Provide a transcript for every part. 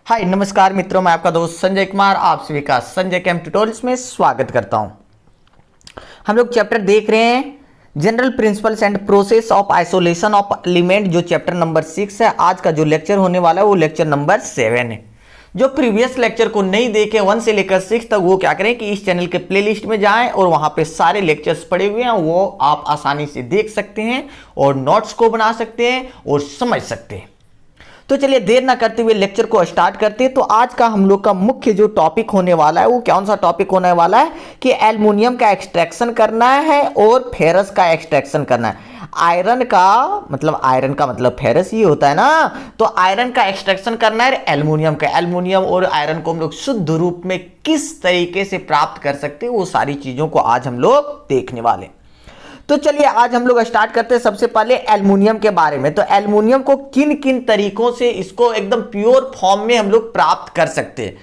हाय नमस्कार मित्रों, मैं आपका दोस्त संजय कुमार आप सभी का संजय कैम ट्यूटोरियल्स में स्वागत करता हूं। हम लोग चैप्टर देख रहे हैं general principles and process of isolation of element, जो चैप्टर नंबर 6 है। आज का जो लेक्चर होने वाला है वो लेक्चर नंबर 7 है। जो प्रीवियस लेक्चर को नहीं देखे 1 से लेकर 6 तक, वो क्या करें कि इस चैनल के प्लेलिस्ट में जाएं और वहां पे सारे लेक्चर्स पड़े हुए हैं, वो आप आसानी से देख सकते हैं और नोट्स को बना सकते हैं और समझ सकते हैं। तो चलिए देर ना करते हुए लेक्चर को स्टार्ट करते हैं। तो आज का हम लोग का मुख्य जो टॉपिक होने वाला है वो कौन सा टॉपिक होने वाला है कि एल्युमिनियम का एक्सट्रैक्शन करना है और फेरस का एक्सट्रैक्शन करना है। आयरन का मतलब फेरस ही होता है ना, तो आयरन का एक्सट्रैक्शन करना है एल्युमिनियम का। एल्युमिनियम और आयरन को हम लोग शुद्ध रूप में किस तरीके से प्राप्त कर सकते हैं, वो सारी चीजों को आज हम लोग देखने वाले। तो चलिए आज हम लोग स्टार्ट करते हैं सबसे पहले एल्युमिनियम के बारे में। तो एल्युमिनियम को किन किन तरीकों से इसको एकदम प्योर फॉर्म में हम लोग प्राप्त कर सकते हैं।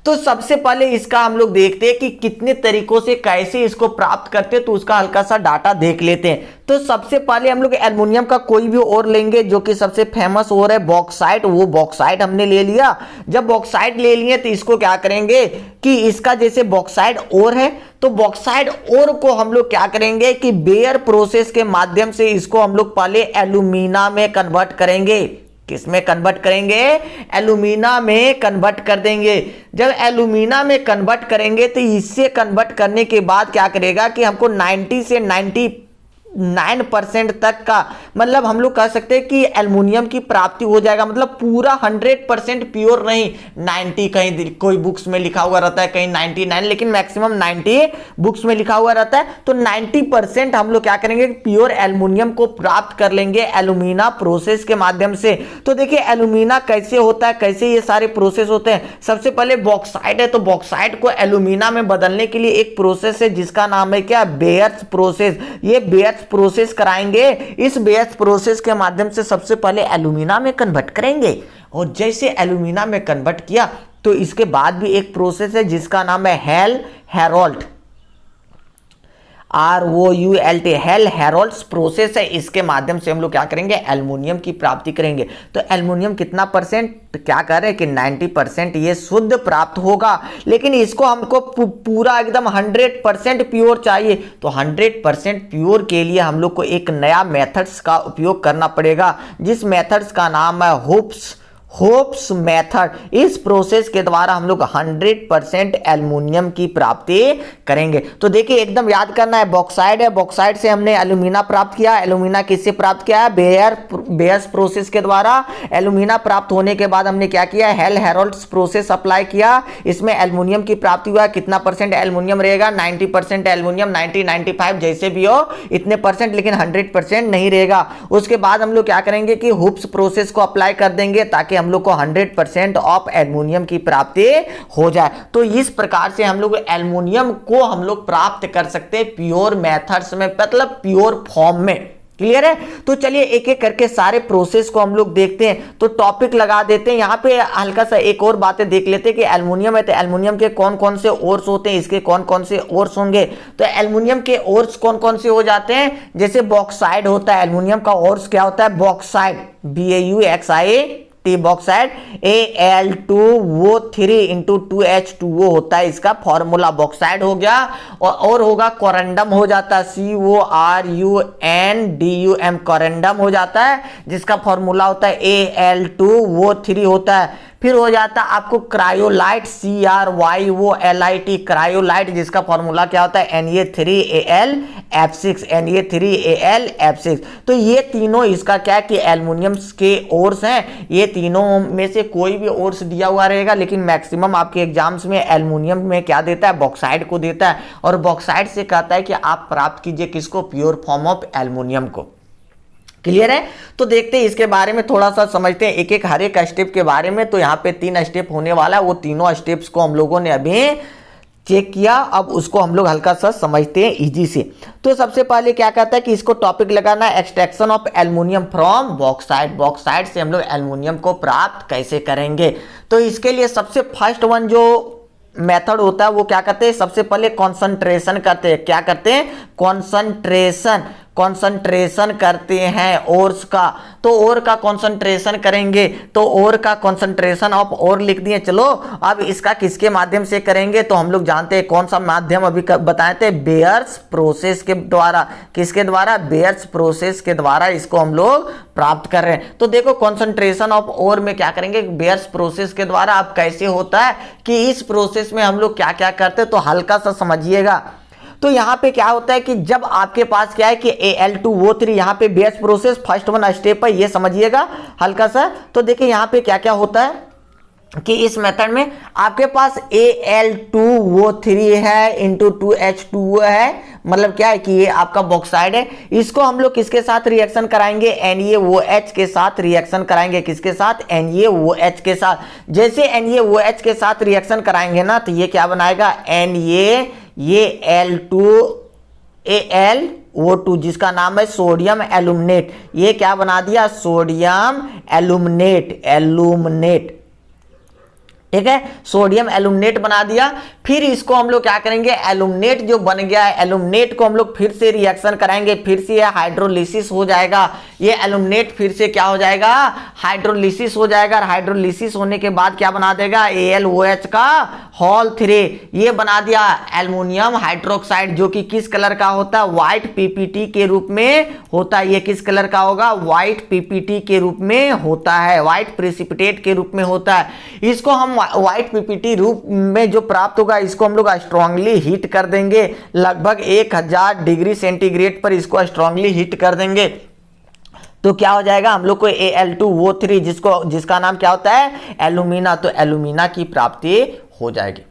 तो सबसे पहले इसका हम लोग देखते हैं कि कितने तरीकों से कैसे इसको प्राप्त करते हैं, तो उसका हल्का सा डाटा देख लेते हैं। तो सबसे पहले हम लोग एल्युमिनियम का कोई भी ओर लेंगे, जो कि सबसे फेमस ओर है बॉक्साइट। वो बॉक्साइट हमने ले लिया। जब बॉक्साइट ले लिए तो इसको क्या करेंगे कि इसका जैसे बॉक्साइट ओर है, तो बॉक्साइट ओर को हम लोग क्या करेंगे कि बेयर प्रोसेस के माध्यम से इसको हम लोग पहले एल्यूमिना में कन्वर्ट करेंगे। किसमें कन्वर्ट करेंगे? एल्यूमिना में कन्वर्ट कर देंगे। जब एल्यूमिना में कन्वर्ट करेंगे तो इससे कन्वर्ट करने के बाद क्या करेगा कि हमको 90 से 99% तक का, मतलब हम लोग कह सकते हैं कि एल्युमिनियम की प्राप्ति हो जाएगा। मतलब पूरा 100% प्योर नहीं, 90 कहीं कोई बुक्स में लिखा हुआ रहता है, कहीं 99, लेकिन मैक्सिमम 90 बुक्स में लिखा हुआ रहता है। तो 90% हम लोग क्या करेंगे, प्योर एल्युमिनियम को प्राप्त कर लेंगे एल्यूमिना प्रोसेस के माध्यम से। तो देखिए एल्यूमिना कैसे होता है, कैसे ये सारे प्रोसेस होते हैं। सबसे पहले बॉक्साइट है, तो बॉक्साइट को एल्यूमिना में बदलने के लिए एक प्रोसेस है जिसका नाम है क्या, बेयर्स प्रोसेस। ये बेयर्स प्रोसेस कराएंगे। इस बेयर्स प्रोसेस के माध्यम से सबसे पहले एल्यूमिना में कन्वर्ट करेंगे, और जैसे एल्यूमिना में कन्वर्ट किया तो इसके बाद भी एक प्रोसेस है जिसका नाम है हेल-हेरोल्ट, ROULT, हेल-हेरोल्ट प्रोसेस है। इसके माध्यम से हम लोग क्या करेंगे, एल्युमिनियम की प्राप्ति करेंगे। तो एल्युमिनियम कितना परसेंट, क्या कर रहे हैं कि 90% ये शुद्ध प्राप्त होगा, लेकिन इसको हमको पूरा एकदम 100% प्योर चाहिए। तो 100% प्योर के लिए हम लोग को एक नया मेथड्स का उपयोग करना पड़ेगा, जिस मेथड्स का नाम है होप्स मेथड। इस प्रोसेस के द्वारा हम लोग 100% एल्युमिनियम की प्राप्ति करेंगे। तो देखिए एकदम याद करना है, बॉक्साइट है, बॉक्साइट से हमने एल्युमिना प्राप्त किया। एल्युमिना किससे प्राप्त किया है, बेयर्स प्रोसेस के द्वारा। एल्युमिना प्राप्त होने के बाद हमने क्या किया, हेल-हेरोल्ट प्रोसेस अप्लाई किया। इसमें एल्युमिनियम की प्राप्ति हुआ। कितना परसेंट एल्युमिनियम रहेगा, 90% एल्युमिनियम, 90, 95 जैसे भी हो इतने परसेंट, लेकिन 100% नहीं रहेगा। उसके बाद हम लोग क्या करेंगे कि हुप्स प्रोसेस को अप्लाई कर देंगे, ताकि हम लोग को 100% ऑफ एल्युमिनियम की प्राप्ति हो जाए। तो इस प्रकार से हम लोग एल्युमिनियम को हम लोग प्राप्त कर सकते हैं प्योर मेथड्स में, मतलब प्योर फॉर्म में। क्लियर है? तो चलिए एक एक करके सारे प्रोसेस को हम लोग देखते हैं। तो टॉपिक लगा देते हैं यहाँ पे, हल्का सा एक और बातें देख लेते हैं कि एल्युमिनियम है तो एल्युमिनियम के कौन कौन से ओर्स होते हैं, इसके कौन कौन से ओर्स होंगे। तो एल्युमिनियम के ओर्स कौन कौन से हो जाते हैं, जैसे बॉक्साइट होता है। एल्युमिनियम का ओर्स क्या होता है, bauxite, BAUXIT bauxite, Al2O3 into 2H2O होता है इसका फॉर्मूला, बॉक्साइट हो गया। और होगा कोरेंडम हो जाता है, CORUNDUM, कोरेंडम हो जाता है, जिसका फॉर्मूला होता है Al2O3 होता है। फिर हो जाता है आपको क्रायोलाइट, CRYOLIT, क्रायोलाइट, जिसका फॉर्मूला क्या होता है, Na3Al-F6। तो ये तीनों इसका क्या है कि एल्युमिनियम के ओर्स हैं। ये तीनों में से कोई भी ओर्स दिया हुआ रहेगा, लेकिन मैक्सिमम आपके एग्जाम्स में एल्युमिनियम में क्या देता है, बॉक्साइट को देता है, और बॉक्साइट से कहता है कि आप प्राप्त कीजिए किसको, प्योर फॉर्म ऑफ एल्युमिनियम को। क्लियर है? तो देखते हैं इसके बारे में, थोड़ा सा समझते हैं एक एक हर एक स्टेप के बारे में। तो यहाँ पे 3 स्टेप होने वाला है, वो तीनों स्टेप्स को हम लोगों ने अभी चेक किया। अब उसको हम लोग हल्का सा समझते हैं इजी से। तो सबसे पहले क्या कहता है कि इसको टॉपिक लगाना है, extraction of aluminium from bauxite. Bauxite से हम लोग एल्युमिनियम को प्राप्त कैसे करेंगे। तो इसके लिए सबसे फर्स्ट वन जो मेथड होता है वो क्या करते हैं, सबसे पहले कॉन्सेंट्रेशन करते हैं। क्या करते हैं, कॉन्सेंट्रेशन। कॉन्सेंट्रेशन करते हैं ओर्स का, तो ओर का कॉन्सेंट्रेशन करेंगे, तो ओर का कॉन्सेंट्रेशन ऑफ ओर लिख दिए। चलो अब इसका किसके माध्यम से करेंगे, तो हम लोग जानते हैं कौन सा माध्यम अभी बताए थे, बेयर्स प्रोसेस के द्वारा। किसके द्वारा, बेयर्स प्रोसेस के द्वारा इसको हम लोग प्राप्त कर रहे हैं। तो देखो कॉन्सेंट्रेशन ऑफ ओर में क्या करेंगे, बेयर्स प्रोसेस के द्वारा। अब कैसे होता है कि इस प्रोसेस में हम लोग क्या क्या करते हैं, तो हल्का सा समझिएगा। तो यहां पे क्या होता है कि जब आपके पास क्या है कि Al2O3 यहां पे bears process first one step है, ये समझिएगा हल्का सा। तो देखिए यहां पे क्या क्या होता है कि इस मेथड में आपके पास Al2O3 है इंटू 2H2O है, मतलब क्या है कि ये आपका बॉक्साइड है। इसको हम लोग किसके साथ रिएक्शन कराएंगे, NaOH के साथ रिएक्शन कराएंगे। किसके साथ, NaOH के साथ। जैसे NaOH के साथ रिएक्शन कराएंगे ना, तो ये क्या बनाएगा, NaAl2O2 जिसका नाम है सोडियम एल्यूमिनेट। ये क्या बना दिया, सोडियम एल्यूमिनेट। ठीक है, सोडियम एल्यूमिनेट बना दिया। फिर इसको हम लोग क्या करेंगे, एल्यूमिनेट जो बन गया है, एल्यूमिनेट को हम लोग फिर से रिएक्शन कराएंगे, फिर से हाइड्रोलिसिस हो जाएगा। ये एल्यूमिनेट फिर से क्या हो जाएगा, हाइड्रोलिसिस हो जाएगा। और हाइड्रोलिसिस होने के बाद क्या बना देगा, AlOH का होल 3। ये बना दिया एल्युमिनियम हाइड्रोक्साइड, जो कि किस कलर का होता है, व्हाइट PPT के रूप में होता है। ये किस कलर का होगा, व्हाइट PPT के रूप में होता है, व्हाइट प्रेसिपिटेट के रूप में होता है। इसको हम व्हाइट PPT रूप में जो प्राप्त होगा, इसको हम लोग स्ट्रांगली हीट कर देंगे। लगभग 1000 डिग्री सेंटीग्रेड पर इसको स्ट्रांगली हीट कर देंगे। तो क्या हो जाएगा, हम लोग को Al2O3 जिसका नाम क्या होता है, एल्यूमिना, तो एल्यूमिना की प्राप्ति हो जाएगी।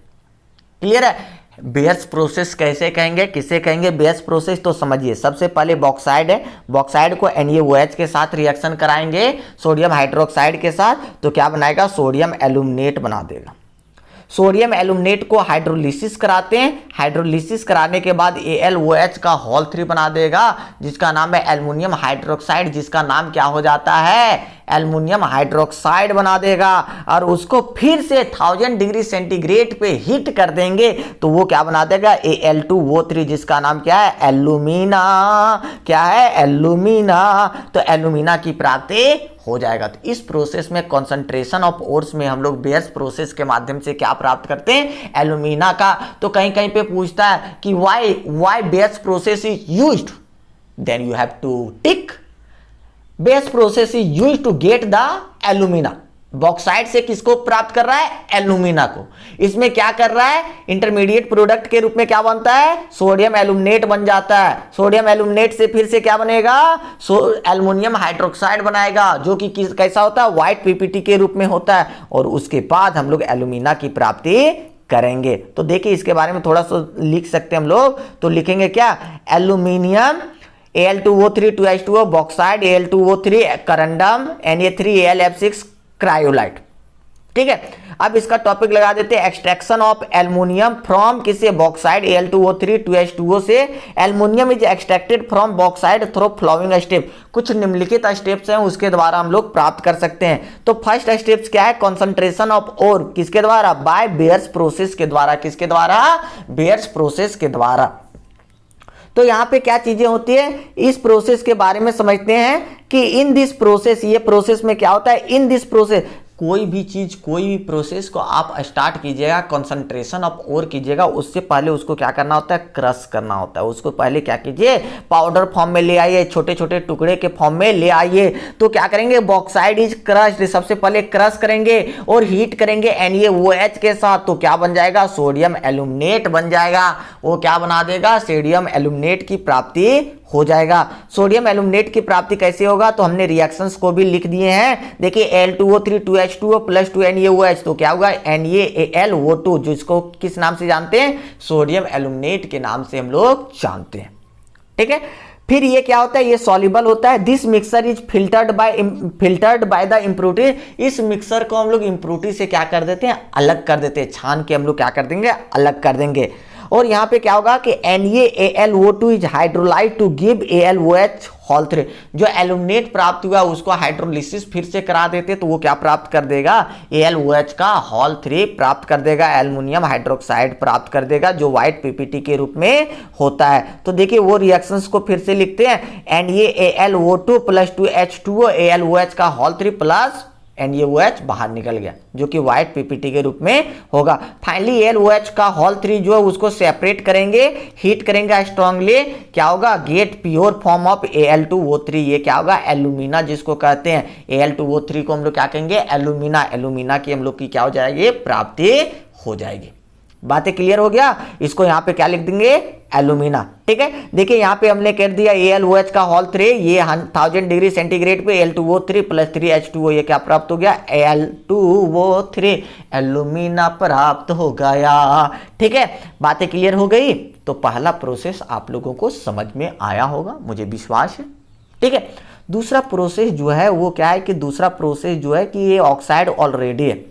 क्लियर है। बेयर्स प्रोसेस कैसे कहेंगे, किसे कहेंगे बेयर्स प्रोसेस, तो समझिए। सबसे पहले बॉक्साइड है, बॉक्साइड को NaOH के साथ रिएक्शन कराएंगे सोडियम हाइड्रोक्साइड के साथ, तो क्या बनाएगा, सोडियम एल्यूमिनेट बना देगा। सोडियम एल्यूमिनेट को हाइड्रोलिसिस कराते हैं, हाइड्रोलिसिस कराने के बाद AlOH का होल 3 बना देगा, जिसका नाम है एल्युमिनियम हाइड्रोक्साइड, जिसका नाम क्या हो जाता है, एल्युमिनियम हाइड्रोक्साइड बना देगा। और उसको फिर से 1000 डिग्री सेंटीग्रेड पे हीट कर देंगे, तो वो क्या बना देगा, Al2O3, जिसका नाम क्या है, एल्यूमिना। क्या है, एल्यूमिना। तो एल्यूमिना की प्राप्ति हो जाएगा। तो इस प्रोसेस में कॉन्सेंट्रेशन ऑफ ओर्स में हम लोग बेयर्स प्रोसेस के माध्यम से क्या प्राप्त करते हैं, एल्यूमिना का। तो कहीं कहीं पे पूछता है कि why Bayer's process is used, then you have to tick Bayer's process is used to get the alumina. Bauxite से किसको प्राप्त कर रहा है, एल्यूमिना को। इसमें क्या कर रहा है, इंटरमीडिएट प्रोडक्ट के रूप में क्या बनता है, सोडियम एल्यूमिनेट बन जाता है। सोडियम एल्यूमिनेट से फिर से क्या बनेगा, एल्युमिनियम हाइड्रोक्साइड बनाएगा, जो कि कैसा होता है, व्हाइट PPT के रूप में होता है। और उसके बाद हम लोग एल्यूमिना की प्राप्ति करेंगे। तो देखिए इसके बारे में थोड़ा सा लिख सकते हैं हम लोग। तो लिखेंगे क्या, aluminium Al2O3 2H2O bauxite Al2O3 करंडम Na3Alf6 cryolite. ठीक है, अब इसका टॉपिक लगा देते हैं, एक्सट्रैक्शन ऑफ एल्युमिनियम फ्रॉम किसे, बॉक्साइड Al2O3 2H2O से। Aluminium is extracted from bauxite through following step. कुछ निम्नलिखित स्टेप्स हैं, उसके द्वारा हम लोग प्राप्त कर सकते हैं। तो फर्स्ट स्टेप्स क्या है, कंसंट्रेशन ऑफ ओर, किसके द्वारा, बाय बेयर्स प्रोसेस के द्वारा। किसके द्वारा, बेयर्स प्रोसेस के द्वारा। तो यहां पे क्या चीजें होती है, इस प्रोसेस के बारे में समझते हैं कि इन दिस प्रोसेस, ये प्रोसेस में क्या होता है, इन दिस प्रोसेस, कोई भी चीज, कोई भी प्रोसेस को आप स्टार्ट कीजिएगा, कंसंट्रेशन ऑफ ओर कीजिएगा, उससे पहले उसको क्या करना होता है, क्रश करना होता है। उसको पहले क्या कीजिए, पाउडर फॉर्म में ले आइए, छोटे छोटे टुकड़े के फॉर्म में ले आइए। तो क्या करेंगे, बॉक्साइड इज क्रश्ड, सबसे पहले क्रश करेंगे और हीट करेंगे NaOH के साथ। तो क्या बन जाएगा, सोडियम एल्यूमिनेट बन जाएगा। वो क्या बना देगा, सोडियम एल्यूमिनेट की प्राप्ति हो जाएगा। सोडियम एल्यूमिनेट की प्राप्ति कैसे होगा, तो हमने रिएक्शंस को भी लिख दिए हैं। देखिए Al2O3 2H2O + 2 NaOH, तो क्या होगा, NaAlO2, जिसको किस नाम से जानते हैं, सोडियम एल्यूमिनेट के नाम से हम लोग जानते हैं। ठीक है, फिर ये क्या होता है, ये सॉल्युबल होता है। This mixer is filtered by the impurity. इस मिक्सर को हम लोग इम्प्योरिटी से क्या कर देते हैं, अलग कर देते हैं, छान के हम लोग क्या कर देंगे, अलग कर देंगे। और यहाँ पे क्या होगा कि NaAlO2 is hydrolyse to give AlOH whole 3। जो एल्यूमिनेट प्राप्त हुआ उसको हाइड्रोलिसिस फिर से करा देते तो वो क्या प्राप्त कर देगा, AlOH का होल 3 प्राप्त कर देगा, एल्युमिनियम हाइड्रोक्साइड प्राप्त कर देगा, जो व्हाइट PPT के रूप में होता है। तो देखिए वो रिएक्शंस को फिर से लिखते हैं, NaAlO2 + 2H2O, AlOH का होल 3 प्लस NaOH बाहर निकल गया, जो कि व्हाइट PPT के रूप में होगा। फाइनली AlOH का होल 3 जो है उसको सेपरेट करेंगे, हीट करेंगे स्ट्रांगली, क्या होगा, get pure form of Al2O3। ये क्या होगा, एल्यूमिना जिसको कहते हैं, Al2O3 को हम लोग क्या कहेंगे, एल्यूमिना। एल्यूमिना की हम लोग की क्या हो जाएगी, प्राप्ति हो जाएगी। बातें क्लियर हो गया। इसको यहाँ पे क्या लिख देंगे, एल्यूमिना। ठीक है, देखिए यहाँ पे हमने कर दिया AlOH का होल 3, ये 1000 डिग्री सेंटीग्रेड पे Al2O3 + 3H2O, ये क्या प्राप्त हो गया, Al2O3, एल्यूमिना प्राप्त हो गया। ठीक है, बातें क्लियर हो गई। तो पहला प्रोसेस आप लोगों को समझ में आया होगा, मुझे विश्वास है। ठीक है, दूसरा प्रोसेस जो है वो क्या है कि दूसरा प्रोसेस जो है कि ये ऑक्साइड ऑलरेडी है,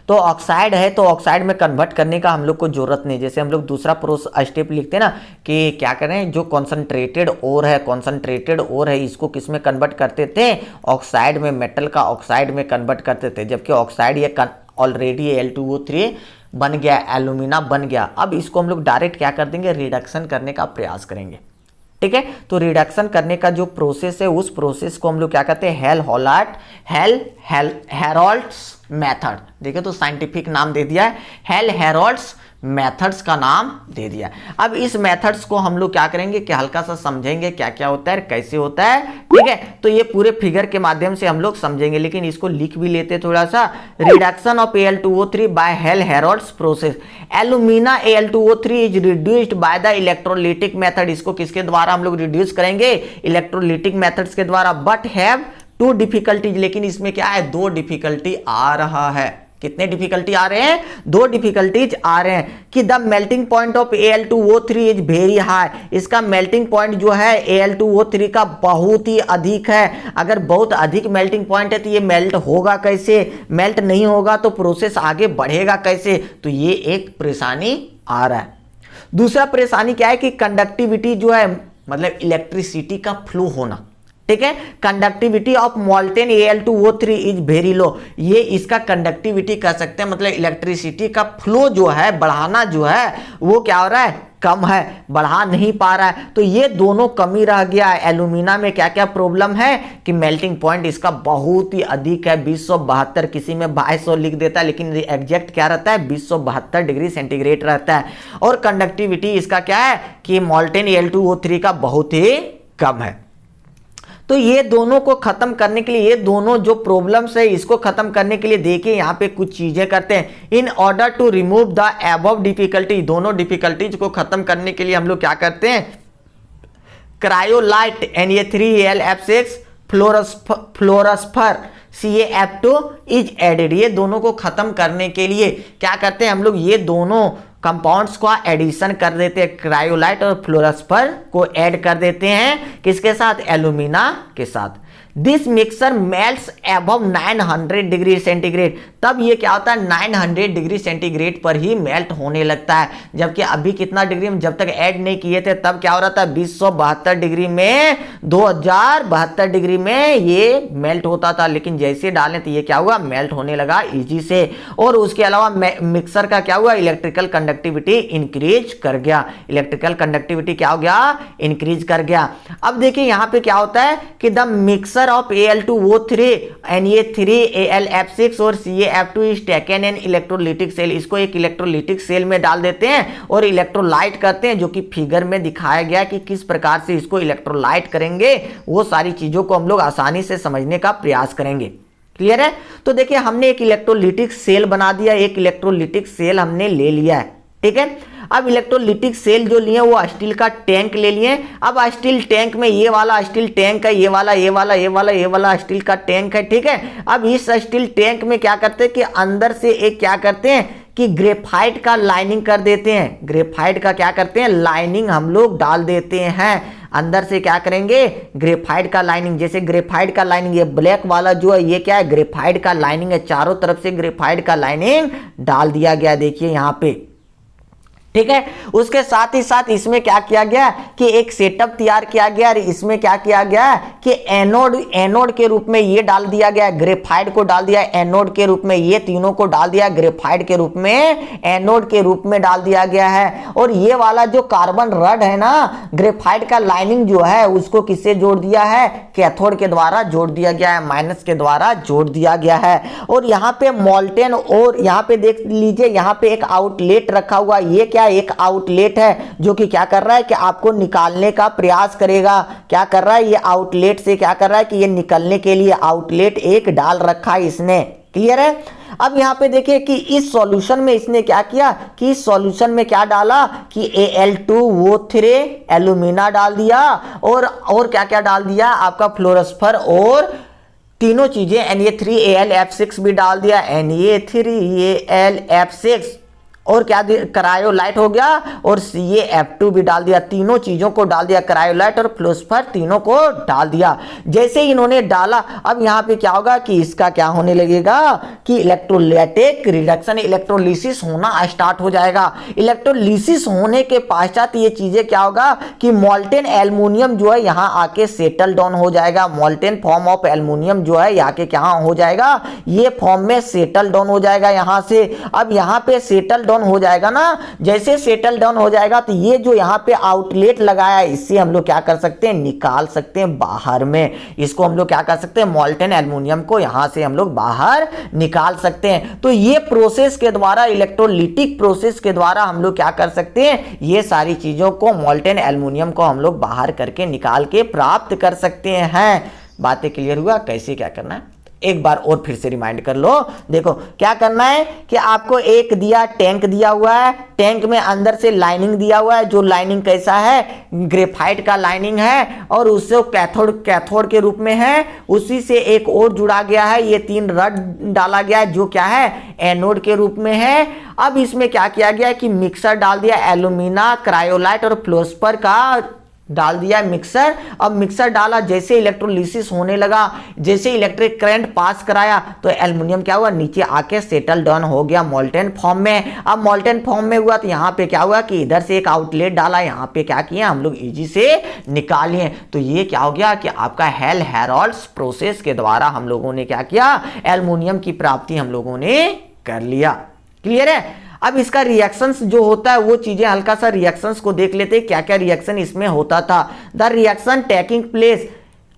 तो ऑक्साइड है तो ऑक्साइड में कन्वर्ट करने का हम लोग को जरूरत नहीं। जैसे हम लोग दूसरा स्टेप लिखते हैं ना कि क्या करें, जो कॉन्सनट्रेटेड ओर है, कॉन्सनट्रेटेड ओर है, इसको किस में कन्वर्ट करते थे, ऑक्साइड में, मेटल का ऑक्साइड में कन्वर्ट करते थे। जबकि ऑक्साइड ये ऑलरेडी Al2O3 बन गया, एल्यूमिना बन गया। अब इसको हम लोग डायरेक्ट क्या कर देंगे, रिडक्शन करने का प्रयास करेंगे। ठीक है, तो रिडक्शन करने का जो प्रोसेस है उस प्रोसेस को हम लोग क्या कहते हैं, हेरोल्ड्स मेथड। देखिए तो साइंटिफिक नाम दे दिया है, हेरोल्ड्स मेथड्स का नाम दे दिया। अब इस मेथड्स को हम लोग क्या करेंगे कि हल्का सा समझेंगे क्या क्या होता है, कैसे होता है। ठीक है, तो ये पूरे फिगर के माध्यम से हम लोग समझेंगे, लेकिन इसको लिख भी लेते थोड़ा सा। Reduction of Al2O3 by Heroult's process, alumina Al2O3 is reduced by the electrolytic method. इसको किसके द्वारा हम लोग रिड्यूस करेंगे, इलेक्ट्रोलिटिक मेथड्स के द्वारा। बट हैव 2 डिफिकल्टीज, लेकिन इसमें क्या है, 2 डिफिकल्टी आ रहा है। कितने डिफिकल्टी आ रहे हैं, 2 डिफिकल्टीज आ रहे हैं कि the melting point of Al2O3 is very high. इसका मेल्टिंग पॉइंट जो है Al2O3 का बहुत ही अधिक है। अगर बहुत अधिक मेल्टिंग पॉइंट है तो ये मेल्ट होगा कैसे, मेल्ट नहीं होगा तो प्रोसेस आगे बढ़ेगा कैसे, तो ये एक परेशानी आ रहा है। दूसरा परेशानी क्या है कि कंडक्टिविटी जो है, मतलब इलेक्ट्रिसिटी का फ्लो होना। ठीक है, conductivity of molten Al2O3 is very low. ये इसका कंडक्टिविटी कह सकते हैं, मतलब इलेक्ट्रिसिटी का फ्लो जो है, बढ़ाना जो है वो क्या हो रहा है, कम है, बढ़ा नहीं पा रहा है। तो ये दोनों कमी रह गया है। एल्यूमिना में क्या क्या प्रॉब्लम है कि मेल्टिंग पॉइंट इसका बहुत ही अधिक है, 2072, किसी में 2200 लिख देता है, लेकिन एग्जैक्ट क्या रहता है, 2072 डिग्री सेंटीग्रेड रहता है। और कंडक्टिविटी इसका क्या है कि मोल्टेन Al2O3 का बहुत ही कम है। तो ये दोनों को खत्म करने के लिए, ये दोनों जो प्रॉब्लम्स है इसको खत्म करने के लिए देखिए यहाँ पे कुछ चीजें करते हैं। In order to remove the above difficulty, दोनों डिफिकल्टीज को खत्म करने के लिए हम लोग क्या करते हैं, cryolite Na3Al फ्लोरस्फर CaF2 is added. ये दोनों को खत्म करने के लिए क्या करते हैं हम लोग, ये दोनों कंपाउंड्स को एडिशन कर देते हैं, क्रायोलाइट और फ्लोरस्फर को ऐड कर देते हैं, किसके साथ, एल्यूमिना के साथ। This mixer melts above 900 degree centigrade. तब ये क्या होता है, 900 डिग्री सेंटीग्रेड पर ही मेल्ट होने लगता है। जबकि अभी कितना डिग्री में, जब तक ऐड नहीं किए थे तब क्या हो रहा था, 2072 डिग्री में, 2072 डिग्री में ये मेल्ट होता था। लेकिन जैसे डालें तो ये क्या हुआ, मेल्ट होने लगा इजी से। और उसके अलावा मिक्सर का क्या हुआ, इलेक्ट्रिकल कंडक्टिविटी इंक्रीज कर गया। इलेक्ट्रिकल कंडक्टिविटी क्या हो गया, इंक्रीज कर गया। अब देखिए यहाँ पे क्या होता है कि the mixer of Al2O3 Na3Al और CaF2 is taken an electrolytic cell. इसको एक इलेक्ट्रोलिटिक सेल में डाल देते हैं और इलेक्ट्रोलाइट करते हैं, जो कि फिगर में दिखाया गया कि किस प्रकार से इसको इलेक्ट्रोलाइट करेंगे। वो सारी चीजों को हम लोग आसानी से समझने का प्रयास करेंगे। क्लियर है। तो देखिए हमने एक इलेक्ट्रोलिटिक सेल बना दिया, एक इलेक्ट्रोलिटिक सेल हमने ले लिया है। ठीक है, अब इलेक्ट्रोलिटिक सेल जो लिए वो स्टील का टैंक ले लिए। अब स्टील टैंक में ये वाला स्टील टैंक है, ये वाला स्टील का टैंक है। ठीक है, अब इस स्टील टैंक में क्या करते हैं कि अंदर से एक क्या करते हैं कि ग्रेफाइट का लाइनिंग कर देते हैं। ग्रेफाइट का क्या करते हैं, लाइनिंग हम लोग डाल देते हैं। अंदर से क्या करेंगे, ग्रेफाइट का लाइनिंग। जैसे ग्रेफाइट का लाइनिंग, ये ब्लैक वाला जो है ये क्या है, ग्रेफाइट का लाइनिंग है। चारों तरफ से ग्रेफाइट का लाइनिंग डाल दिया गया। देखिए यहाँ पे ठीक है। उसके साथ ही साथ इसमें क्या किया गया कि एक सेटअप तैयार किया गया और इसमें क्या किया गया कि एनोड के रूप में ये डाल दिया गया, ग्रेफाइट को डाल दिया एनोड के रूप में, ये तीनों को डाल दिया ग्रेफाइट के रूप में, एनोड के रूप में डाल दिया गया है। और ये वाला जो कार्बन रड है ना, ग्रेफाइट का लाइनिंग जो है उसको किससे जोड़ दिया है, कैथोड के द्वारा जोड़ दिया गया है, माइनस के द्वारा जोड़ दिया गया है। और यहाँ पे मोल्टेन, और यहाँ पे देख लीजिए यहाँ पे एक आउटलेट रखा हुआ, ये क्या एक आउटलेट है जो कि क्या कर रहा है कि आपको निकालने का प्रयास करेगा। क्या कर रहा है ये आउटलेट से, क्या कर रहा है कि ये निकलने के लिए आउटलेट एक डाल रखा है इसने। क्लियर है। अब यहां पे देखिए कि इस सॉल्यूशन में इसने क्या किया कि इस सॉल्यूशन में क्या डाला कि Al2O3 एल्यूमिना डाल दिया और क्या क्या डाल दिया आपका फ्लोरोस्फर और तीनों चीजें Na3AlF6 भी डाल दिया, Na3AlF6 और क्या क्रायोलाइट हो गया और CaF2 भी डाल दिया, तीनों चीजों को डाल दिया, क्रायोलाइट और फ्लोरोस्फर तीनों को डाल दिया। जैसे ही इन्होंने डाला अब यहाँ पे क्या होगा कि इसका क्या होने लगेगा कि इलेक्ट्रोलाइटिक रिडक्शन, इलेक्ट्रोलिसिस होना स्टार्ट हो जाएगा। इलेक्ट्रोलिसिस होने के पश्चात ये चीजें क्या होगा कि मोल्टेन एल्युमिनियम जो है यहाँ आके सेटल डाउन हो जाएगा। मोल्टेन फॉर्म ऑफ एल्युमिनियम जो है यहाँ के क्या हो जाएगा, ये फॉर्म में सेटल डाउन हो जाएगा यहाँ से। अब यहाँ पे सेटल डाउन हो जाएगा ना, जैसे सेटल डाउन हो जाएगा तो ये जो यहाँ पे आउटलेट लगाया है इससे हम लोग क्या कर सकते हैं, निकाल सकते हैं बाहर में। इसको हम लोग क्या कर सकते हैं, मोल्टेन एल्युमिनियम को यहाँ से हम लोग बाहर निकाल सकते हैं। तो ये प्रोसेस के द्वारा, इलेक्ट्रोलिटिक प्रोसेस के द्वारा हम लोग क्या कर सकते हैं, ये सारी चीजों को, मोल्टेन एल्युमिनियम को हम लोग बाहर करके निकाल के प्राप्त कर सकते हैं। बातें क्लियर हुआ कैसे क्या करना है, एक बार और फिर से रिमाइंड कर लो। देखो क्या करना है कि आपको एक दिया टैंक दिया हुआ है, टैंक में अंदर से लाइनिंग दिया हुआ है, जो लाइनिंग कैसा है, ग्रेफाइट का लाइनिंग है और उससे कैथोड के रूप में है। उसी से एक और जुड़ा गया है, ये 3 रड डाला गया है जो क्या है, एनोड के रूप में है। अब इसमें क्या किया गया कि मिक्सर डाल दिया, एल्यूमिना, क्रायोलाइट और फ्लोरोस्फर का डाल दिया मिक्सर। अब मिक्सर डाला, जैसे इलेक्ट्रोलिसिस होने लगा, जैसे इलेक्ट्रिक करंट पास कराया तो एल्युमिनियम क्या हुआ, नीचे आके सेटल डाउन हो गया मोल्टेन फॉर्म में। अब मोल्टेन फॉर्म में हुआ तो यहाँ पे क्या हुआ कि इधर से एक आउटलेट डाला, यहाँ पे क्या किया हम लोग इजी से निकालिए। तो ये क्या हो गया कि आपका हेल हेरोल्ड्स प्रोसेस के द्वारा हम लोगों ने क्या किया, एल्युमिनियम की प्राप्ति हम लोगों ने कर लिया। क्लियर है। अब इसका रिएक्शंस जो होता है वो चीजें हल्का सा रिएक्शंस को देख लेते हैं, क्या क्या रिएक्शन इसमें होता था। The reaction taking place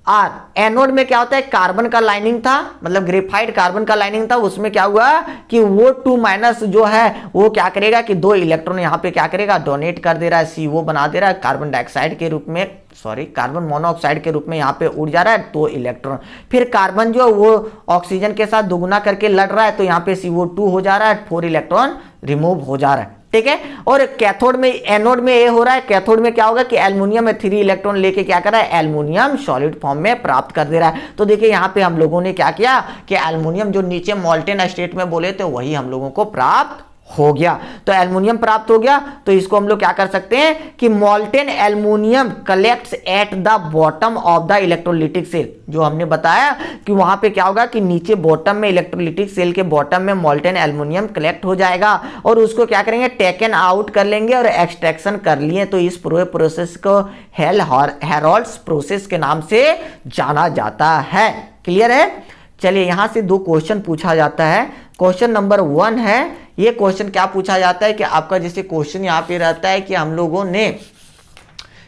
are, anode में क्या होता है, कार्बन का लाइनिंग था, मतलब ग्रेफाइट कार्बन का लाइनिंग था, उसमें क्या हुआ कि वो 2- जो है वो क्या करेगा कि 2 इलेक्ट्रॉन यहाँ पे क्या करेगा, डोनेट कर दे रहा है, CO बना दे रहा है, कार्बन डाइऑक्साइड के रूप में, सॉरी कार्बन मोनोऑक्साइड के रूप में यहाँ पे उड़ जा रहा है 2 इलेक्ट्रॉन। फिर कार्बन जो वो ऑक्सीजन के साथ दुगुना करके लड़ रहा है तो यहाँ पे CO2 हो जा रहा है, 4 इलेक्ट्रॉन रिमूव हो जा रहा है। ठीक है। और कैथोड में, एनोड में ये हो रहा है, कैथोड में क्या होगा कि एल्युमिनियम में 3 इलेक्ट्रॉन लेके क्या कर रहा है, एल्युमिनियम सॉलिड फॉर्म में प्राप्त कर दे रहा है। तो देखिए यहाँ पे हम लोगों ने क्या किया कि एल्युमिनियम जो नीचे मोल्टेन स्टेट में बोले थे वही हम लोगों को प्राप्त हो गया। तो एल्युमिनियम प्राप्त हो गया, तो इसको हम लोग क्या कर सकते हैं कि molten aluminium collects at the bottom of the electrolytic cell. जो हमने बताया कि वहां पे क्या होगा कि नीचे बॉटम में, इलेक्ट्रोलिटिक सेल के बॉटम में मोल्टेन एल्युमिनियम कलेक्ट हो जाएगा और उसको क्या करेंगे, टेकन आउट कर लेंगे और एक्सट्रैक्शन कर लिए। तो इस पूरे प्रोसेस को हेल हेरोल्ड्स प्रोसेस के नाम से जाना जाता है। क्लियर है। चलिए यहां से 2 क्वेश्चन पूछा जाता है। क्वेश्चन नंबर 1 है, ये क्वेश्चन क्या पूछा जाता है कि आपका जैसे क्वेश्चन यहाँ पे रहता है कि हम लोगों ने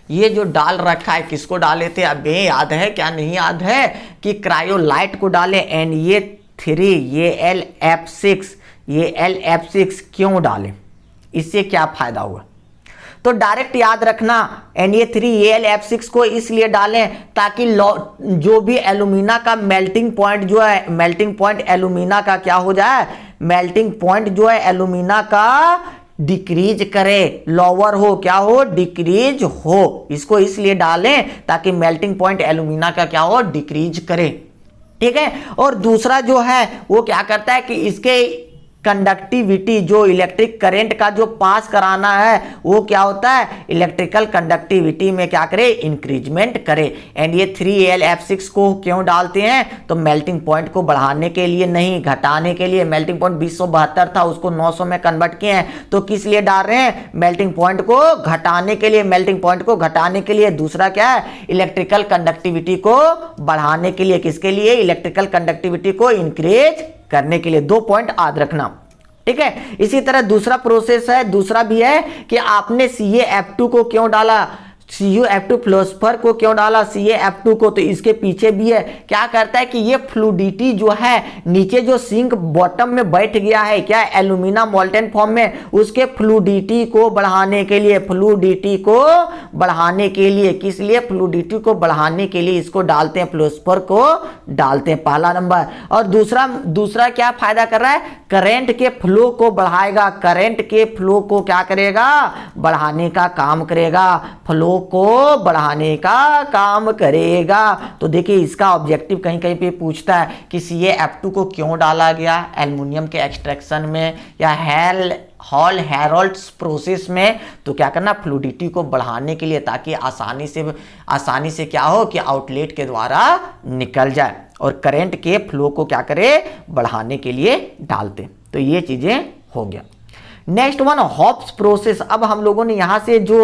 ये जो डाल रखा है, किसको डाले थे, अब ये याद है क्या, नहीं याद है कि क्रायोलाइट को डाले, Na3AlF6, ये LF6 क्यों डाले, इससे क्या फायदा हुआ। तो डायरेक्ट याद रखना, Na3AlF6 को इसलिए डालें ताकि जो भी एल्यूमिना का मेल्टिंग पॉइंट जो है, मेल्टिंग पॉइंट एल्यूमिना का क्या हो जाए, मेल्टिंग पॉइंट जो है एल्यूमिना का डिक्रीज करे, लोअर हो, क्या हो, डिक्रीज हो। इसको इसलिए डालें ताकि मेल्टिंग पॉइंट एल्यूमिना का क्या हो, डिक्रीज करे। ठीक है। और दूसरा जो है वो क्या करता है कि इसके कंडक्टिविटी, जो इलेक्ट्रिक करंट का जो पास कराना है वो क्या होता है, इलेक्ट्रिकल कंडक्टिविटी में क्या करे, इंक्रीजमेंट करे। एंड ये 3Al को क्यों डालते हैं, तो मेल्टिंग पॉइंट को बढ़ाने के लिए नहीं, घटाने के लिए। मेल्टिंग पॉइंट 2072 था, उसको 900 में कन्वर्ट किए हैं, तो किस लिए डाल रहे हैं, मेल्टिंग पॉइंट को घटाने के लिए। मेल्टिंग पॉइंट को घटाने के लिए। दूसरा क्या है, इलेक्ट्रिकल कंडक्टिविटी को बढ़ाने के लिए। किसके लिए, इलेक्ट्रिकल कंडक्टिविटी को इंक्रीज करने के लिए। 2 पॉइंट याद रखना, ठीक है। इसी तरह दूसरा प्रोसेस है, दूसरा भी है कि आपने CaF2 को क्यों डाला, CuF2 फ्लोस्फर को क्यों डाला, CaF2 को, तो इसके पीछे भी है। क्या करता है कि ये फ्लूडिटी जो है नीचे जो सिंक बॉटम में बैठ गया है, क्या एल्यूमिना मोल्टेन फॉर्म में, उसके फ्लूडिटी को बढ़ाने के लिए, फ्लूडिटी को बढ़ाने के लिए। किस लिए, फ्लूडिटी को बढ़ाने के लिए इसको डालते हैं, फ्लोस्फर को डालते हैं, पहला नंबर। और दूसरा क्या फायदा कर रहा है, करंट के फ्लो को बढ़ाएगा, करंट के फ्लो को क्या करेगा, बढ़ाने का काम करेगा, फ्लो को बढ़ाने का काम करेगा। तो देखिए इसका ऑब्जेक्टिव कहीं कहीं पे पूछता है कि CaF2 को क्यों डाला गया एल्युमिनियम के एक्सट्रैक्शन में या हॉल हेरोल्ड्स प्रोसेस में, तो क्या करना, फ्लूडिटी को बढ़ाने के लिए, ताकि आसानी से क्या हो कि आउटलेट के द्वारा निकल जाए, और करंट के फ्लो को क्या करे, बढ़ाने के लिए डालते। तो ये चीजें हो गया। Next one, hops process. अब हम लोगों ने यहां से जो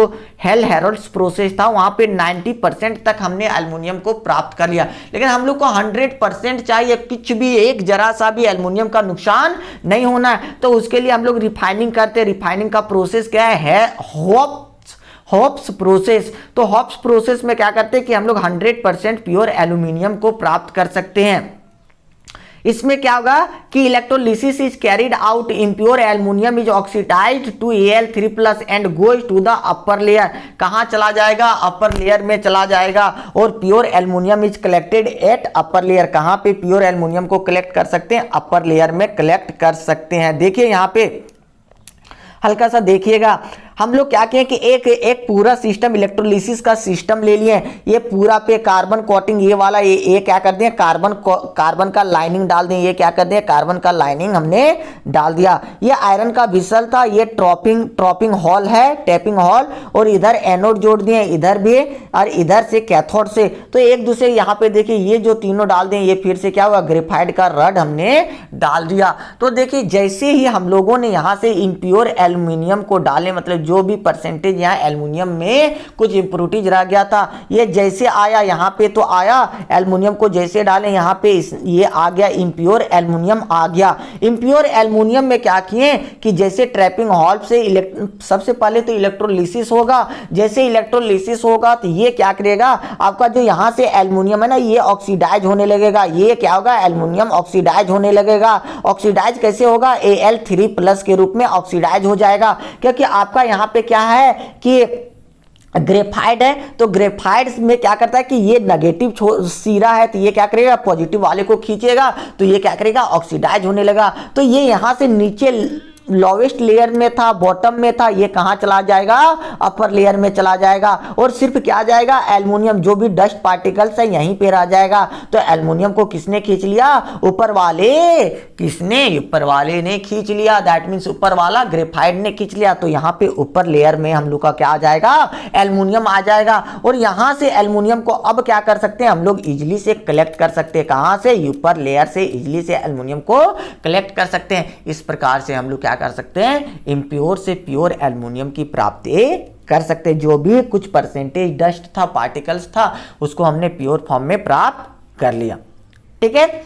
हेल हेरोल्ड्स प्रोसेस था वहां पे 90% तक हमने एल्युमिनियम को प्राप्त कर लिया, लेकिन हम लोग को 100% चाहिए, कुछ भी एक जरा सा भी एल्युमिनियम का नुकसान नहीं होना है। तो उसके लिए हम लोग रिफाइनिंग करते हैं। रिफाइनिंग का प्रोसेस क्या है, हॉप्स प्रोसेस। तो हॉप्स प्रोसेस में क्या करते हैं कि हम लोग 100% प्योर एल्युमिनियम को प्राप्त कर सकते हैं। इसमें क्या होगा कि electrolysis is carried out, impure aluminium is oxidised to Al3+ and goes to the upper layer. कहां चला जाएगा, अपर लेयर में चला जाएगा। और pure aluminium is collected at upper layer. कहां पे प्योर एल्युमिनियम को कलेक्ट कर सकते हैं, अपर लेयर में कलेक्ट कर सकते हैं। देखिए यहां पे हल्का सा देखिएगा, हम लोग क्या कहें कि एक पूरा सिस्टम, इलेक्ट्रोलिसिस का सिस्टम ले लिए। ये पूरा पे कार्बन कोटिंग, ये वाला ये क्या कर दें, कार्बन का लाइनिंग डाल दें। ये क्या कर दें, कार्बन का लाइनिंग हमने डाल दिया। ये आयरन का विसल था, ये ट्रॉपिंग हॉल है, टैपिंग हॉल, और इधर एनोड जोड़ दिए, इधर भी, और इधर से कैथोड से। तो एक दूसरे यहाँ पे देखिए ये जो तीनों डाल दें, ये फिर से क्या हुआ, ग्रेफाइट का रड हमने डाल दिया। तो देखिए जैसे ही हम लोगों ने यहाँ से इम्प्योर एल्युमिनियम को डाले, मतलब जो भी परसेंटेज यहाँ एल्युमिनियम में कुछ इंप्योरिटीज रह गया था, ये जैसे आया यहाँ पे, तो आया एल्युमिनियम को जैसे डाले यहाँ पे, ये आ गया, इम्प्योर एल्युमिनियम आ गया। इम्प्योर एल्युमिनियम में क्या किए कि जैसे ट्रैपिंग हॉल से सबसे पहले तो इलेक्ट्रोलिसिस होगा। जैसे इलेक्ट्रोलिसिस होगा तो ये क्या करेगा, आपका जो यहाँ से एल्युमिनियम है ना, ये ऑक्सीडाइज होने लगेगा। ये क्या होगा, एल्युमिनियम ऑक्सीडाइज होने लगेगा। ऑक्सीडाइज कैसे होगा, Al3+ के रूप में ऑक्सीडाइज हो जाएगा, क्योंकि आपका यहाँ पे क्या है कि ग्रेफाइट है। तो ग्रेफाइट में क्या करता है कि ये नेगेटिव सीरा है, तो ये क्या करेगा, पॉजिटिव वाले को खींचेगा, तो ये क्या करेगा, ऑक्सीडाइज होने लगा। तो ये यहां से नीचे लोवेस्ट लेयर में था, बॉटम में था, ये कहां चला जाएगा, अपर लेयर में चला जाएगा। और सिर्फ क्या जाएगा, एल्युमिनियम, जो भी डस्ट पार्टिकल्स है यहीं पे रह जाएगा। तो एल्युमिनियम को किसने खींच लिया, ऊपर वाले ने खींच लिया। दैट मीन्स ऊपर वाला ग्रेफाइट ने खींच लिया। तो यहाँ पे ऊपर लेयर में हम लोग का क्या आ जाएगा, एल्युमिनियम आ जाएगा। और यहाँ से एल्युमिनियम को अब क्या कर सकते हैं, हम लोग इजिली से कलेक्ट कर सकते हैं। कहां से, ऊपर लेयर से इजिली से एल्युमिनियम को कलेक्ट कर सकते हैं। इस प्रकार से हम लोग क्या कर सकते हैं, इम्प्योर से प्योर एल्युमिनियम की प्राप्ति कर सकते हैं। जो भी कुछ परसेंटेज डस्ट था, पार्टिकल्स था, उसको हमने प्योर फॉर्म में प्राप्त कर लिया। ठीक है,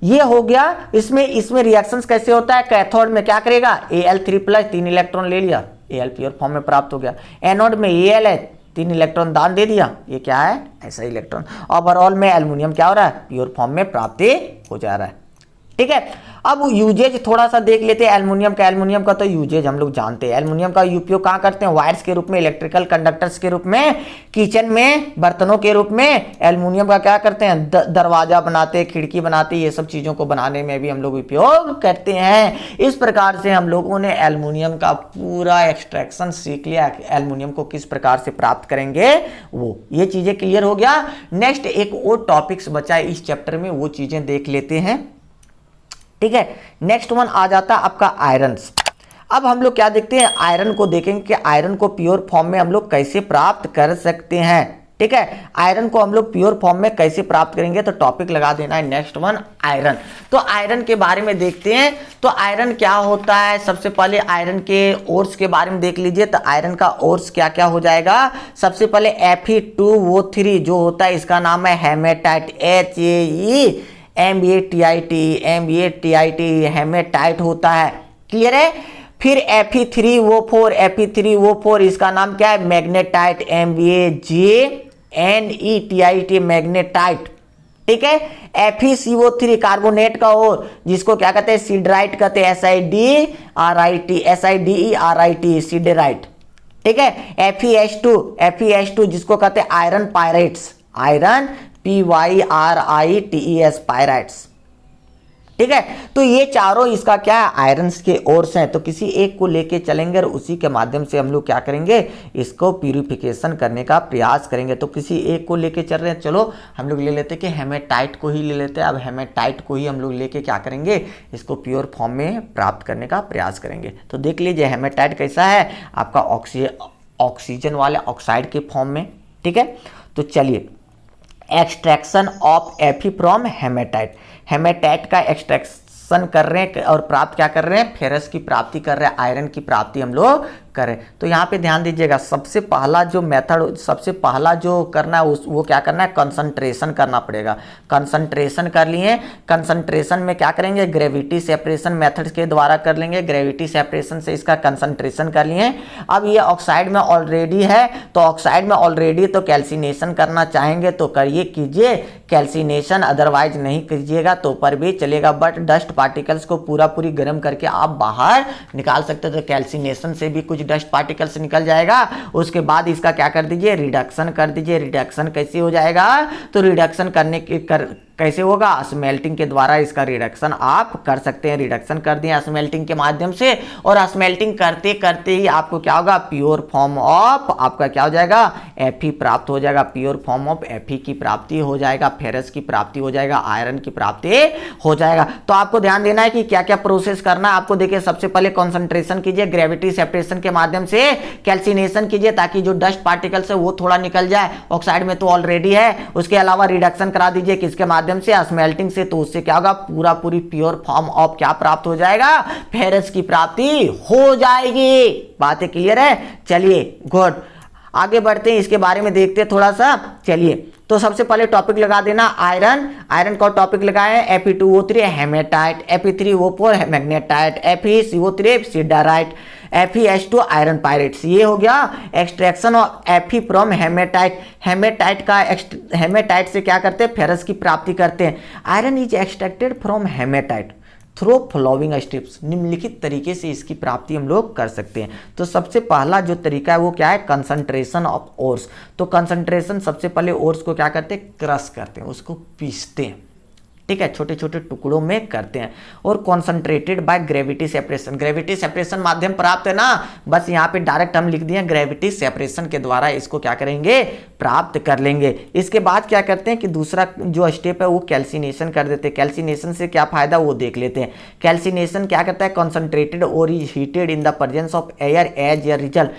ये हो गया। इसमें रिएक्शंस कैसे होता है, कैथोड में क्या करेगा, Al3+, 3 इलेक्ट्रॉन ले लिया, Al प्योर फॉर्म में प्राप्त हो गया। एनोड में Al है, 3 इलेक्ट्रॉन दान दे दिया, ये क्या है, ऐसा इलेक्ट्रॉन। ओवरऑल में एल्युमिनियम क्या हो रहा है, प्योर फॉर्म में प्राप्ति हो जा रहा है। ठीक है, अब यूजेज थोड़ा सा देख लेते हैं एल्युमिनियम का तो यूजेज हम लोग जानते हैं। एल्युमिनियम का उपयोग कहाँ करते हैं, वायर्स के रूप में, इलेक्ट्रिकल कंडक्टर्स के रूप में, किचन में, बर्तनों के रूप में एल्युमिनियम का क्या करते हैं, दरवाजा बनाते, खिड़की बनाते, ये सब चीजों को बनाने में भी हम लोग उपयोग करते हैं। इस प्रकार से हम लोगों ने एल्युमिनियम का पूरा एक्सट्रैक्शन सीख लिया। एल्युमिनियम को किस प्रकार से प्राप्त करेंगे, वो ये चीजें क्लियर हो गया। नेक्स्ट एक और टॉपिक्स बचा है इस चैप्टर में, वो चीजें देख लेते हैं। ठीक है। नेक्स्ट वन आ जाता है आपका आयरन। अब हम लोग क्या देखते हैं, आयरन को देखेंगे कि आयरन को प्योर फॉर्म में हम लोग कैसे प्राप्त कर सकते हैं। ठीक है, आयरन को हम लोग प्योर फॉर्म में कैसे प्राप्त करेंगे, तो टॉपिक लगा देना है नेक्स्ट वन आयरन। तो आयरन के बारे में देखते हैं। तो आयरन क्या होता है, सबसे पहले आयरन के ओर्स के बारे में देख लीजिए। तो आयरन का ओर्स क्या क्या हो जाएगा, सबसे पहले Fe2O3 जो होता है इसका नाम है हेमेटाइट, HAEMATIT हेमेटाइट होता है। क्लियर है। फिर Fe3O4 इसका नाम क्या है, मैग्नेटाइट, MAGNETIT मैग्नेटाइट। ठीक है। FeCO3 कार्बोनेट का और जिसको क्या कहते हैं, सिडराइट कहते हैं, SIDERIT सिडराइट। ठीक है। FeH2 जिसको कहते हैं iron pirates, iron PYRITES pyrites. ठीक है। तो ये चारों इसका क्या है, आयरन्स के ओर्स हैं। तो किसी एक को लेके चलेंगे और उसी के माध्यम से हम लोग क्या करेंगे, इसको प्यूरिफिकेशन करने का प्रयास करेंगे। तो किसी एक को लेके चल रहे हैं, चलो हम लोग ले लेते हैं कि हेमेटाइट को ही ले लेते हैं। अब हेमेटाइट को ही हम लोग लेके क्या करेंगे, इसको प्योर फॉर्म में प्राप्त करने का प्रयास करेंगे। तो देख लीजिए हेमेटाइट कैसा है, आपका ऑक्सीजन वाले ऑक्साइड के फॉर्म में। ठीक है। तो चलिए, extraction of Fe from hematite, hematite का एक्सट्रैक्शन कर रहे हैं और प्राप्त क्या कर रहे हैं, फेरस की प्राप्ति कर रहे हैं, आयरन की प्राप्ति हम लोग करें। तो यहाँ पे ध्यान दीजिएगा, सबसे पहला जो मेथड, सबसे पहला जो करना है वो क्या करना है, कंसंट्रेशन करना पड़ेगा। कंसंट्रेशन कर लिए, कंसंट्रेशन में क्या करेंगे, ग्रेविटी सेपरेशन मेथड के द्वारा कर लेंगे। ग्रेविटी सेपरेशन से इसका कंसंट्रेशन कर लिए। अब ये ऑक्साइड में ऑलरेडी है, तो ऑक्साइड में ऑलरेडी तो कैल्सिनेशन करना चाहेंगे तो करिए, कीजिए कैल्सिनेशन, अदरवाइज नहीं कीजिएगा तो पर भी चलेगा। बट डस्ट पार्टिकल्स को पूरी गर्म करके आप बाहर निकाल सकते हो, तो कैल्सिनेशन से भी कुछ डस्ट पार्टिकल्स निकल जाएगा। उसके बाद इसका क्या कर दीजिए, रिडक्शन कर दीजिए। रिडक्शन कैसे हो जाएगा, तो रिडक्शन करने के कैसे होगा, स्मेल्टिंग के द्वारा इसका रिडक्शन आप कर सकते हैं। रिडक्शन कर दिए स्मेल्टिंग के माध्यम से, और स्मेल्टिंग करते करते ही आपको क्या होगा, प्योर फॉर्म ऑफ आपका क्या हो जाएगा, Fe प्राप्त हो जाएगा। प्योर फॉर्म ऑफ Fe की प्राप्ति हो जाएगा, फेरस की प्राप्ति हो जाएगा, आयरन की प्राप्ति हो जाएगा। तो आपको ध्यान देना है कि क्या क्या प्रोसेस करना है आपको। देखिए, सबसे पहले कॉन्सेंट्रेशन कीजिए, ग्रेविटी सेपरेशन के माध्यम से कैल्सिनेशन कीजिए ताकि जो डस्ट पार्टिकल्स है वो थोड़ा निकल जाए, ऑक्साइड में तो ऑलरेडी है। उसके अलावा रिडक्शन करा दीजिए किसके माध्यम से, स्मेल्टिंग से। तो उससे क्या होगा, पूरी प्योर फॉर्म ऑफ क्या प्राप्त हो जाएगा, फेरस की प्राप्ति हो जाएगी। बातें क्लियर है। चलिए गुड, आगे बढ़ते हैं, इसके बारे में देखते हैं थोड़ा सा। चलिए, तो सबसे पहले टॉपिक लगा देना आयरन। आयरन का टॉपिक लगाए, Fe2O3 hematite, Fe3O4 magnetite, FeCO3 siderite, FeH2 iron pyrites. ये हो गया extraction of Fe from hematite. Hematite से क्या करते हैं, फेरस की प्राप्ति करते हैं। Iron is extracted from hematite through following steps, निम्नलिखित तरीके से इसकी प्राप्ति हम लोग कर सकते हैं। तो सबसे पहला जो तरीका है वो क्या है, कंसंट्रेशन ऑफ ओर्स। तो कंसंट्रेशन, सबसे पहले ओर्स को क्या करते हैं, क्रश करते हैं, उसको पीसते हैं। ठीक है, छोटे छोटे टुकड़ों में करते हैं। और concentrated by gravity separation, gravity separation माध्यम प्राप्त है ना, बस यहाँ पे डायरेक्ट हम लिख दिए, ग्रेविटी सेपरेशन के द्वारा इसको क्या करेंगे, प्राप्त कर लेंगे। इसके बाद क्या करते हैं कि दूसरा जो स्टेप है वो कैल्सिनेशन कर देते हैं। कैल्सिनेशन से क्या फायदा वो देख लेते हैं। कैल्सिनेशन क्या करता है, कॉन्सेंट्रेटेड और is heated in the presence of air as a result.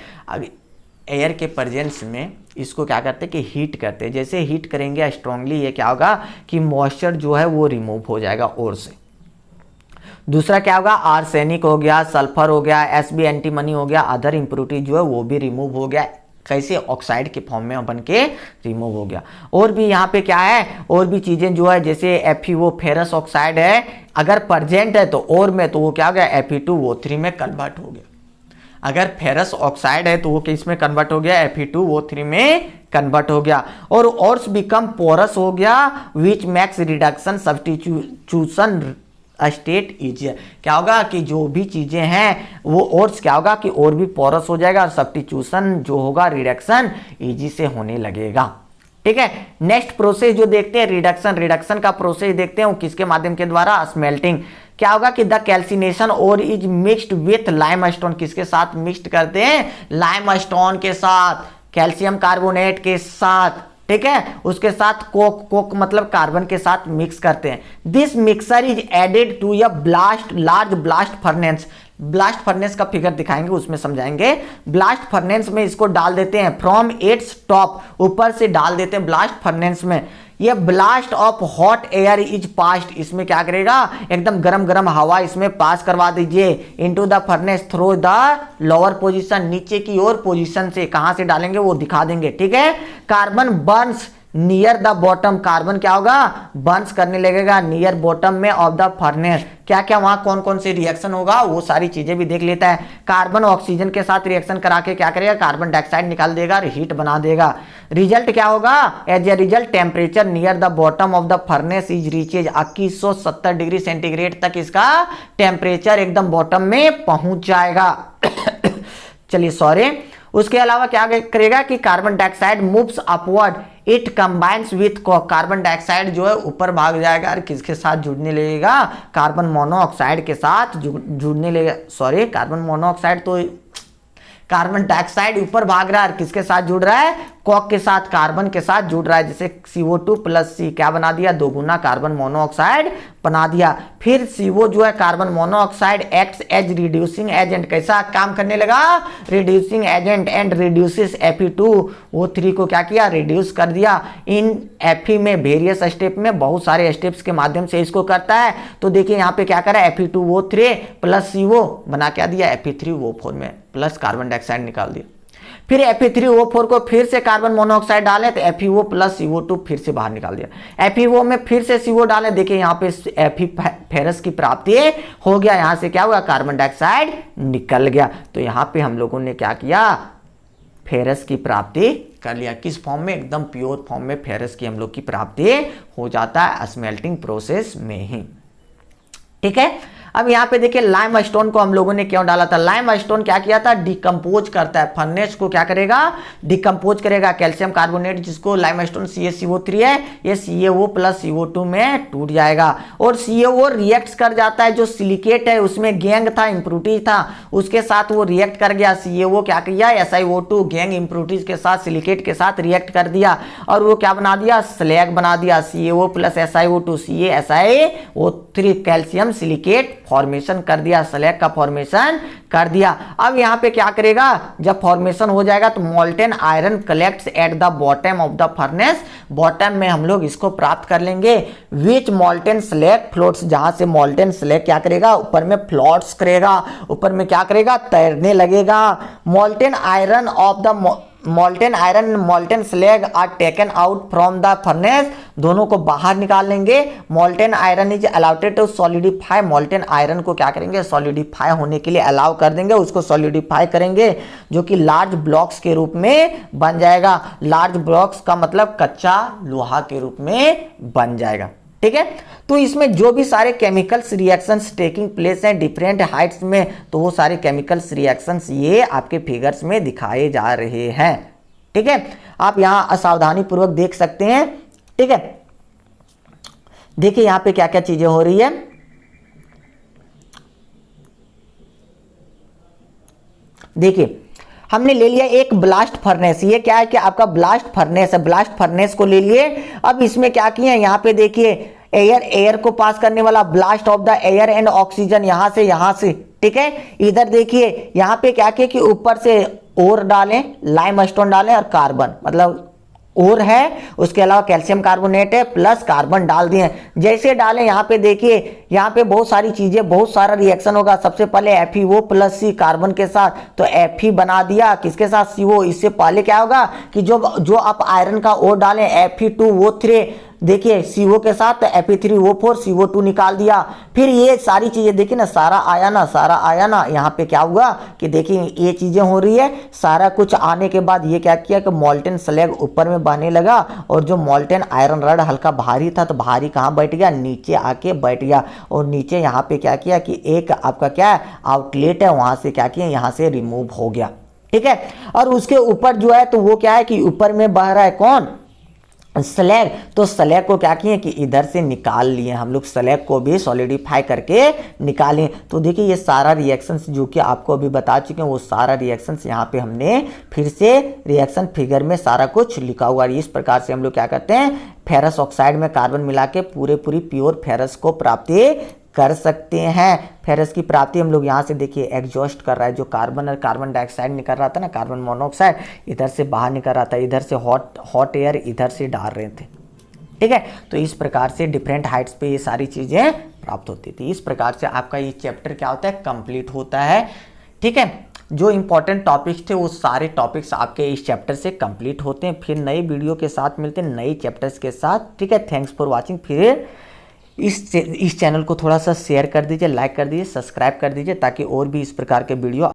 Air के प्रेजेंस में इसको क्या करते हैं कि हीट करते हैं। जैसे हीट करेंगे स्ट्रांगली, ये क्या होगा कि मॉइस्चर जो है वो रिमूव हो जाएगा ओर से। दूसरा क्या होगा, आर्सेनिक हो गया, सल्फर हो गया, Sb एंटीमनी हो गया, अदर इंप्योरिटी जो है वो भी रिमूव हो गया। कैसे, ऑक्साइड के फॉर्म में बन के रिमूव हो गया। और भी यहाँ पे क्या है, और भी चीजें जो है, जैसे FeO फेरस ऑक्साइड है अगर प्रेजेंट है तो और में, तो वो क्या हो गया, Fe2O3 में कन्वर्ट हो गया। अगर फेरस ऑक्साइड है तो वो किस में कन्वर्ट हो गया, Fe2O3 में कन्वर्ट हो गया। और ओर्स बिकम पोरस हो गया, विच max reduction substitution state easier. क्या होगा कि जो भी चीजें हैं वो ओर्स क्या होगा कि और भी पोरस हो जाएगा, और सब्स्टिट्यूशन जो होगा, रिडक्शन इजी से होने लगेगा। ठीक है, नेक्स्ट प्रोसेस जो देखते हैं, रिडक्शन का प्रोसेस देखते हैं, वो किसके माध्यम के द्वारा, स्मेल्टिंग। क्या होगा कि द कैल्सिनेशन और इज मिक्स्ड विथ लाइमस्टोन, किसके साथ मिक्स्ड करते हैं, लाइमस्टोन के साथ, कैल्शियम कार्बोनेट के साथ। ठीक है, उसके साथ कोक मतलब कार्बन के साथ मिक्स करते हैं। This mixer is added to a large blast furnace. Blast furnace का फिगर दिखाएंगे, उसमें समझाएंगे। ब्लास्ट फर्नेस में इसको डाल देते हैं फ्रॉम इट्स टॉप, ऊपर से डाल देते हैं ब्लास्ट फर्नेस में। ये blast of hot air is past, इसमें क्या करेगा, एकदम गरम गरम हवा इसमें पास करवा दीजिए into the furnace through the lower position, नीचे की ओर पोजीशन से। कहां से डालेंगे वो दिखा देंगे, ठीक है। Carbon Burns near the bottom, carbon क्या होगा, बर्न्स करने लगेगा नियर बॉटम में ऑफ द फर्नेस। क्या क्या वहां कौन कौन सी रिएक्शन होगा वो सारी चीजें भी देख लेता है। कार्बन ऑक्सीजन के साथ रिएक्शन करा के क्या करेगा, कार्बन डाइऑक्साइड निकाल देगा और हीट बना देगा। रिजल्ट क्या होगा, as a result temperature near the bottom of the furnace is reaches 2170 degree centigrade तक इसका टेम्परेचर एकदम बॉटम में पहुंच जाएगा। चलिए सॉरी, उसके अलावा क्या करेगा कि carbon dioxide moves upward, it combines with carbon dioxide जो है ऊपर भाग जाएगा और किसके साथ जुड़ने लगेगा, कार्बन मोनोऑक्साइड के साथ जुड़ने लगेगा। सॉरी, कार्बन मोनोऑक्साइड तो कार्बन डाइऑक्साइड ऊपर भाग रहा है और किसके साथ जुड़ रहा है, कॉक के साथ, कार्बन के साथ जुड़ रहा है। जैसे CO2 प्लस सी क्या बना दिया, दोगुना कार्बन मोनोऑक्साइड बना दिया। फिर CO जो है carbon monoxide acts as reducing agent, कैसा काम करने लगा, reducing agent, and reduces Fe2O3 को क्या किया, रिड्यूस कर दिया। इन Fe में वेरियस स्टेप में, बहुत सारे स्टेप्स के माध्यम से इसको करता है। तो देखिए यहाँ पे क्या करा, Fe2O3 प्लस CO बना क्या दिया, Fe3O4 में प्लस कार्बन डाइऑक्साइड निकाल दिया। फिर Fe3O4 को फिर से कार्बन मोनोऑक्साइड डालें तो FeO प्लस CO2 फिर से बाहर निकाल दिया। FeO में फिर से CO डालें, देखिए यहाँ पे फेरस की प्राप्ति हो गया। यहाँ से क्या हुआ, कार्बन डाइऑक्साइड निकल गया। तो यहाँ पे हम लोगों ने क्या किया, फेरस की प्राप्ति कर लिया। किस फॉर्म में, एकदम प्योर फॉर्म में फेरस की हम लोग की प्राप्ति हो जाता है स्मेल्टिंग प्रोसेस में ही, ठीक है। अब यहाँ पे देखिए लाइमस्टोन को हम लोगों ने क्यों डाला था, लाइमस्टोन क्या किया था, डिकम्पोज करता है, फर्नेस को क्या करेगा, डिकम्पोज करेगा। कैल्शियम कार्बोनेट जिसको लाइमस्टोन CaCO3 है, ये CaO प्लस CO2 में टूट जाएगा और CaO रिएक्ट कर जाता है। जो सिलिकेट है उसमें गैंग था, इम्प्रूटीज था, उसके साथ वो रिएक्ट कर गया। CaO क्या किया, SiO2 गैंग इम्प्रूटीज के साथ, सिलिकेट के साथ रिएक्ट कर दिया और वो क्या बना दिया, स्लैग बना दिया। CaO plus SiO2 CaSiO3 calcium silicate formation कर दिया, स्लैग का फॉर्मेशन कर दिया। अब यहाँ पे क्या करेगा, जब फॉर्मेशन हो जाएगा तो molten iron collects at the bottom of the furnace, bottom में हम लोग इसको प्राप्त कर लेंगे। विच मोल्टेन स्लैग फ्लोट्स, जहां से मोल्टेन स्लैग क्या करेगा, ऊपर में फ्लोट्स करेगा, ऊपर में क्या करेगा, तैरने लगेगा। Molten iron of the molten iron molten slag are taken out from the furnace, दोनों को बाहर निकाल लेंगे। Molten iron is allowed to solidify, molten iron को क्या करेंगे, सॉलिडिफाई होने के लिए अलाउ कर देंगे, उसको सॉलिडिफाई करेंगे जो कि लार्ज ब्लॉक्स के रूप में बन जाएगा। लार्ज ब्लॉक्स का मतलब कच्चा लोहा के रूप में बन जाएगा, ठीक है। तो इसमें जो भी सारे केमिकल्स रिएक्शंस टेकिंग प्लेस हैं डिफरेंट हाइट्स में, तो वो सारे केमिकल्स रिएक्शंस ये आपके फिगर्स में दिखाए जा रहे हैं, ठीक है। आप यहां असावधानी पूर्वक देख सकते हैं, ठीक है। देखिए यहां पे क्या क्या चीजें हो रही है। देखिए हमने ले लिया एक ब्लास्ट फर्नेस, ये क्या है कि आपका ब्लास्ट फर्नेस है, ब्लास्ट फर्नेस को ले लिए। अब इसमें क्या किए, यहाँ पे देखिए एयर को पास करने वाला, blast of the air and oxygen, यहां से, ठीक है। इधर देखिए यहाँ पे क्या किए कि ऊपर से ओर डालें, लाइमस्टोन डालें और कार्बन, मतलब और है, उसके अलावा कैल्शियम कार्बोनेट है प्लस कार्बन डाल दिए। जैसे डालें यहाँ पे देखिए, यहाँ पे बहुत सारी चीजें, बहुत सारा रिएक्शन होगा। सबसे पहले FeO प्लस C कार्बन के साथ, तो Fe बना दिया, किसके साथ, CO। इससे पहले क्या होगा कि जो आप आयरन का ओर डालें Fe2O3, देखिए CO के साथ तो Fe3O4 CO2 निकाल दिया। फिर ये सारी चीजें देखिए ना, सारा आया ना, यहाँ पे क्या हुआ कि देखिए ये चीजें हो रही है। सारा कुछ आने के बाद ये क्या किया कि मोल्टेन स्लैग ऊपर में बहने लगा और जो मोल्टेन आयरन रड हल्का भारी था, तो भारी कहाँ बैठ गया, नीचे आके बैठ गया। और नीचे यहाँ पे क्या किया कि एक आपका क्या आउटलेट है, वहां से क्या किया, यहाँ से रिमूव हो गया, ठीक है। और उसके ऊपर जो है तो वो क्या है कि ऊपर में बह रहा है कौन, स्लैग, तो स्लैग को क्या किए कि इधर से निकाल लिए हम लोग, स्लैग को भी सॉलिडिफाई करके निकालें। तो देखिए ये सारा रिएक्शंस जो कि आपको अभी बता चुके हैं वो सारा रिएक्शंस यहाँ पे हमने फिर से रिएक्शन फिगर में सारा कुछ लिखा हुआ है। इस प्रकार से हम लोग क्या करते हैं, फेरस ऑक्साइड में कार्बन मिला के पूरी प्योर फेरस को प्राप्ति कर सकते हैं। फेरस की प्राप्ति हम लोग यहाँ से देखिए एग्जॉस्ट कर रहा है, जो कार्बन और कार्बन डाइऑक्साइड निकल रहा था ना, कार्बन मोनोऑक्साइड इधर से बाहर निकल रहा था, इधर से हॉट एयर इधर से डाल रहे थे, ठीक है। तो इस प्रकार से डिफरेंट हाइट्स पे ये सारी चीजें प्राप्त होती थी। इस प्रकार से आपका ये चैप्टर क्या होता है, कंप्लीट होता है, ठीक है। जो इंपॉर्टेंट टॉपिक्स थे वो सारे टॉपिक्स आपके इस चैप्टर से कंप्लीट होते हैं। फिर नई वीडियो के साथ मिलते हैं, नई चैप्टर्स के साथ, ठीक है। Thanks for watching. फिर इस चैनल को थोड़ा सा शेयर कर दीजिए, लाइक कर दीजिए, सब्सक्राइब कर दीजिए, ताकि और भी इस प्रकार के वीडियो